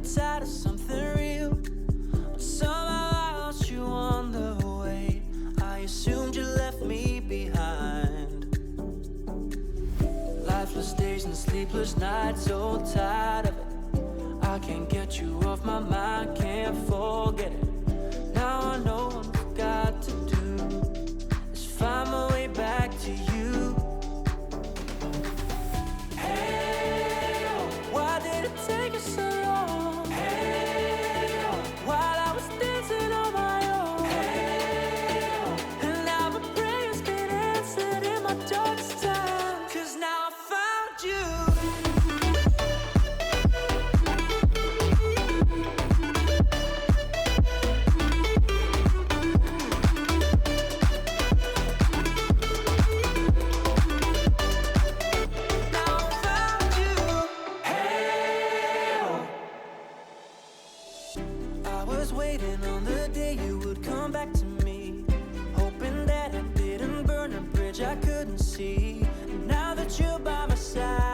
tide of something real, but somehow I lost you on the way. I assumed you left me behind. Lifeless days and sleepless nights, so tired of it. I can't get you off my mind, can't forget it. Now I know what I've got to do is find my way back to you. Hey, why did it take us so long? Hey, while I was dancing on my own. Hey, and now my prayers get answered in my darkest time. 'Cause now I found you. I was waiting on the day you would come back to me, hoping that I didn't burn a bridge I couldn't see. And now that you're by my side,